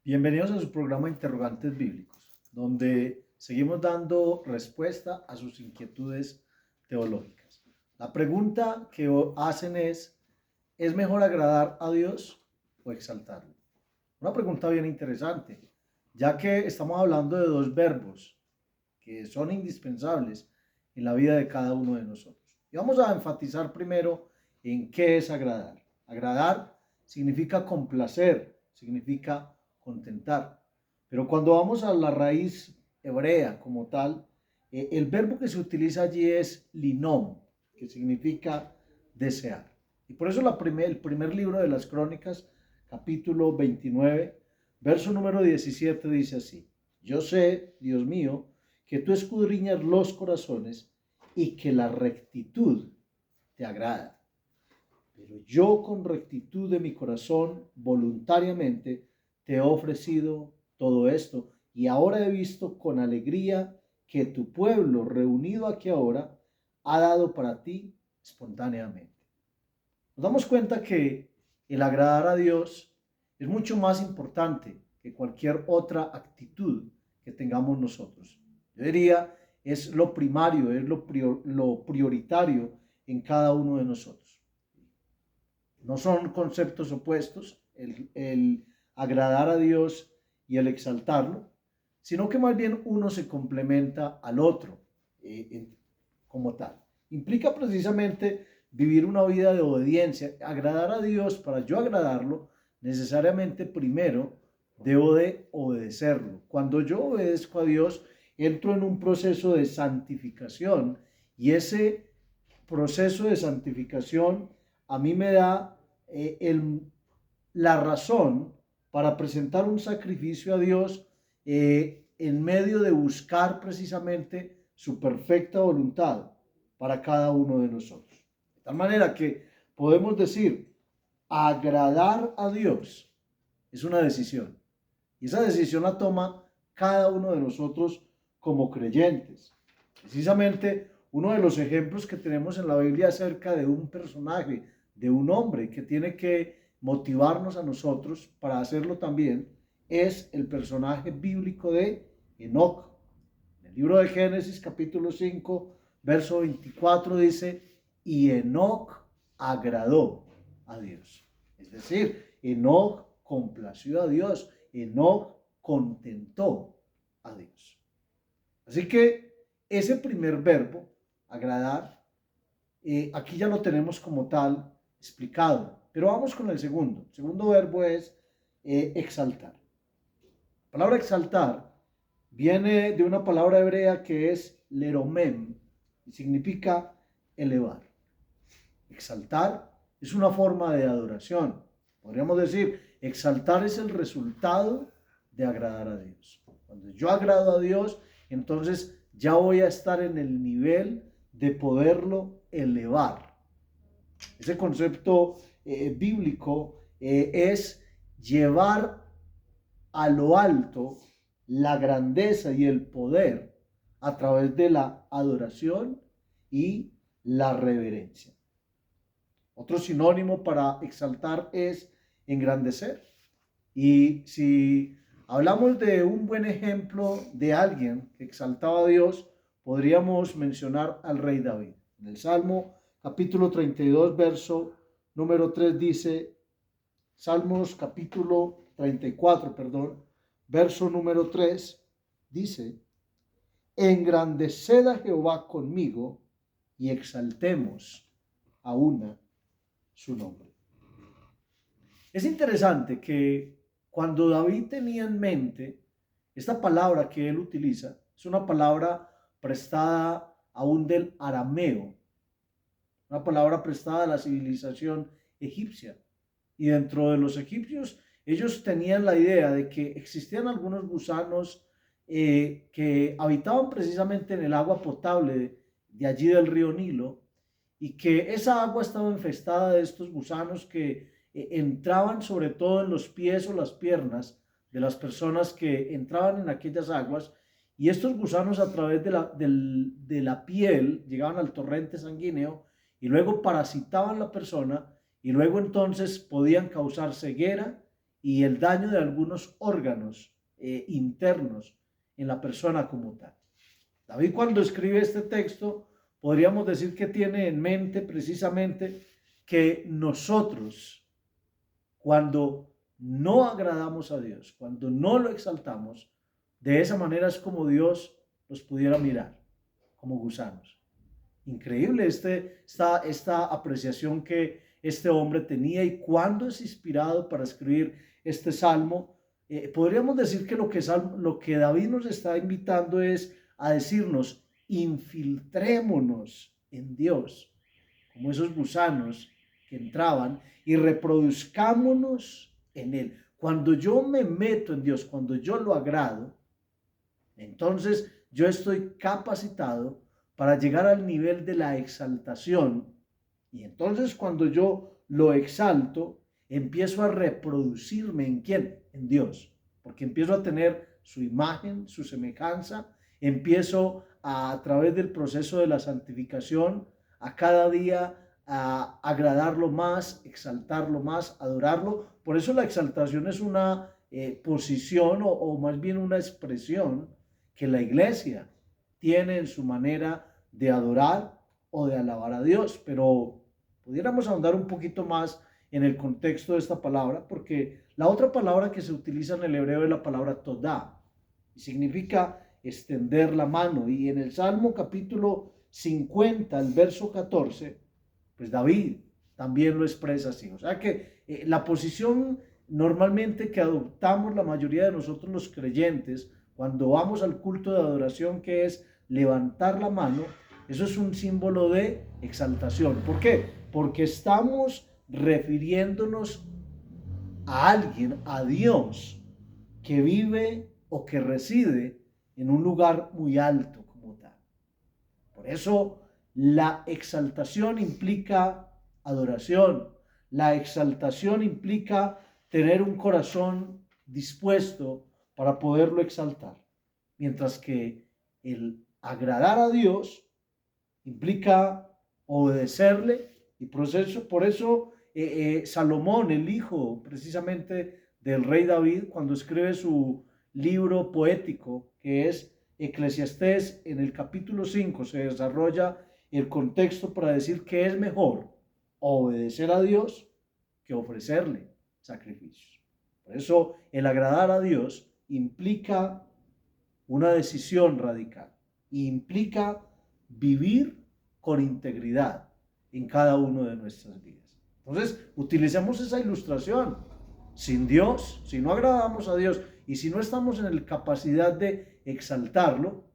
Bienvenidos a su programa Interrogantes Bíblicos, donde seguimos dando respuesta a sus inquietudes teológicas. La pregunta que hacen ¿es mejor agradar a Dios o exaltarlo? Una pregunta bien interesante, ya que estamos hablando de dos verbos que son indispensables en la vida de cada uno de nosotros. Y vamos a enfatizar primero en qué es agradar. Agradar significa complacer, significa contentar. Pero cuando vamos a la raíz hebrea como tal, el verbo que se utiliza allí es linom, que significa desear. Y por eso el primer libro de las Crónicas, capítulo 29, verso número 17 dice así: Yo sé, Dios mío, que tú escudriñas los corazones y que la rectitud te agrada. Pero yo con rectitud de mi corazón, voluntariamente, te he ofrecido todo esto y ahora he visto con alegría que tu pueblo reunido aquí ahora ha dado para ti espontáneamente. Nos damos cuenta que el agradar a Dios es mucho más importante que cualquier otra actitud que tengamos nosotros. Yo diría, es lo primario, es lo prioritario en cada uno de nosotros. No son conceptos opuestos, el agradar a Dios y el exaltarlo, sino que más bien uno se complementa al otro como tal. Implica precisamente vivir una vida de obediencia, agradar a Dios. Para yo agradarlo, necesariamente primero debo de obedecerlo. Cuando yo obedezco a Dios, entro en un proceso de santificación y ese proceso de santificación a mí me da la razón para presentar un sacrificio a Dios en medio de buscar precisamente su perfecta voluntad para cada uno de nosotros. De tal manera que podemos decir, agradar a Dios es una decisión. Y esa decisión la toma cada uno de nosotros como creyentes. Precisamente uno de los ejemplos que tenemos en la Biblia acerca de un personaje, de un hombre que tiene que motivarnos a nosotros para hacerlo también, es el personaje bíblico de Enoc. En el libro de Génesis capítulo 5, verso 24 dice, y Enoc agradó a Dios. Es decir, Enoc complació a Dios, Enoc contentó a Dios. Así que ese primer verbo, agradar, aquí ya lo tenemos como tal explicado. Pero vamos con el segundo. El segundo verbo es exaltar. La palabra exaltar viene de una palabra hebrea que es leromem y significa elevar. Exaltar es una forma de adoración. Podríamos decir, exaltar es el resultado de agradar a Dios. Cuando yo agrado a Dios, entonces ya voy a estar en el nivel de poderlo elevar. Ese concepto bíblico es llevar a lo alto la grandeza y el poder a través de la adoración y la reverencia. Otro sinónimo para exaltar es engrandecer. Y si hablamos de un buen ejemplo de alguien que exaltaba a Dios, podríamos mencionar al rey David. En el Salmo capítulo 32, verso número 3 dice, Salmos capítulo 34, perdón, verso número 3 dice, engrandeced a Jehová conmigo y exaltemos a una su nombre. Es interesante que cuando David tenía en mente esta palabra que él utiliza, es una palabra prestada aún del arameo, una palabra prestada a la civilización egipcia. Y dentro de los egipcios, ellos tenían la idea de que existían algunos gusanos que habitaban precisamente en el agua potable de allí del río Nilo, y que esa agua estaba infestada de estos gusanos que entraban sobre todo en los pies o las piernas de las personas que entraban en aquellas aguas, y estos gusanos a través de la piel llegaban al torrente sanguíneo y luego parasitaban la persona y luego entonces podían causar ceguera y el daño de algunos órganos internos en la persona como tal. David, cuando escribe este texto, podríamos decir que tiene en mente precisamente que nosotros, cuando no agradamos a Dios, cuando no lo exaltamos, de esa manera es como Dios los pudiera mirar, como gusanos. Increíble esta apreciación que este hombre tenía, y cuando es inspirado para escribir este salmo. Podríamos decir que lo que David nos está invitando es a decirnos: infiltrémonos en Dios, como esos gusanos que entraban, y reproduzcámonos en Él. Cuando yo me meto en Dios, cuando yo lo agrado, entonces yo estoy capacitado para llegar al nivel de la exaltación. Y entonces cuando yo lo exalto, empiezo a reproducirme ¿en quién? En Dios. Porque empiezo a tener su imagen, su semejanza. Empiezo a través del proceso de la santificación, a cada día a agradarlo más, exaltarlo más, adorarlo. Por eso la exaltación es una posición o más bien una expresión que la iglesia tiene en su manera de adorar o de alabar a Dios. Pero pudiéramos ahondar un poquito más en el contexto de esta palabra, porque la otra palabra que se utiliza en el hebreo es la palabra todá, y significa extender la mano. Y en el Salmo capítulo 50, el verso 14, pues David también lo expresa así. O sea que la posición normalmente que adoptamos la mayoría de nosotros los creyentes cuando vamos al culto de adoración, que es levantar la mano, eso es un símbolo de exaltación. ¿Por qué? Porque estamos refiriéndonos a alguien, a Dios, que vive o que reside en un lugar muy alto como tal. Por eso la exaltación implica adoración. La exaltación implica tener un corazón dispuesto para poderlo exaltar. Mientras que el agradar a Dios implica obedecerle, y por eso Salomón, el hijo precisamente del rey David, cuando escribe su libro poético, que es Eclesiastés, en el capítulo 5 se desarrolla el contexto para decir que es mejor obedecer a Dios que ofrecerle sacrificios. Por eso el agradar a Dios implica una decisión radical, y implica vivir con integridad en cada uno de nuestras vidas. Entonces, utilicemos esa ilustración. Sin Dios, si no agradamos a Dios y si no estamos en la capacidad de exaltarlo,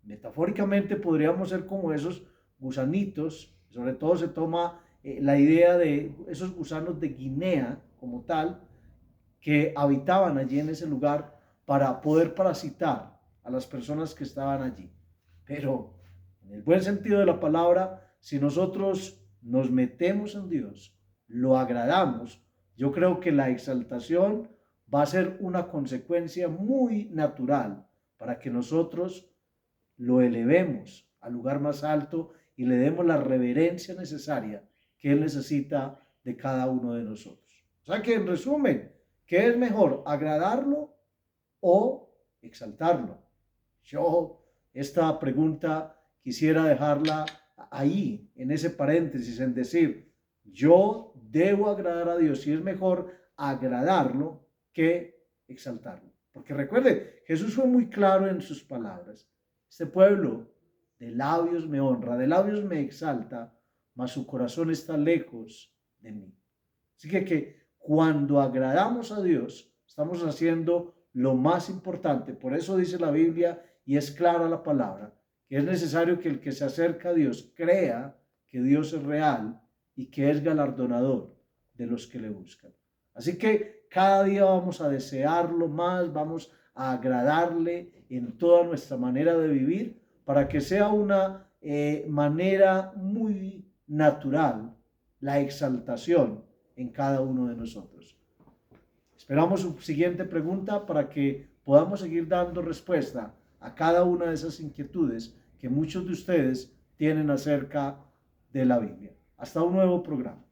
metafóricamente podríamos ser como esos gusanitos. Sobre todo se toma la idea de esos gusanos de Guinea como tal, que habitaban allí en ese lugar para poder parasitar a las personas que estaban allí. Pero en el buen sentido de la palabra, si nosotros nos metemos en Dios, lo agradamos, yo creo que la exaltación va a ser una consecuencia muy natural para que nosotros lo elevemos al lugar más alto y le demos la reverencia necesaria que Él necesita de cada uno de nosotros. O sea que, en resumen, ¿qué es mejor, agradarlo o exaltarlo? Yo esta pregunta quisiera dejarla ahí, en ese paréntesis, en decir: yo debo agradar a Dios, y es mejor agradarlo que exaltarlo. Porque recuerde, Jesús fue muy claro en sus palabras: este pueblo de labios me honra, de labios me exalta, mas su corazón está lejos de mí. Así que cuando agradamos a Dios, estamos haciendo lo más importante. Por eso dice la Biblia, y es clara la palabra, que es necesario que el que se acerca a Dios crea que Dios es real y que es galardonador de los que le buscan. Así que cada día vamos a desearlo más, vamos a agradarle en toda nuestra manera de vivir, para que sea una manera muy natural la exaltación en cada uno de nosotros. Esperamos su siguiente pregunta para que podamos seguir dando respuesta a cada una de esas inquietudes que muchos de ustedes tienen acerca de la Biblia. Hasta un nuevo programa.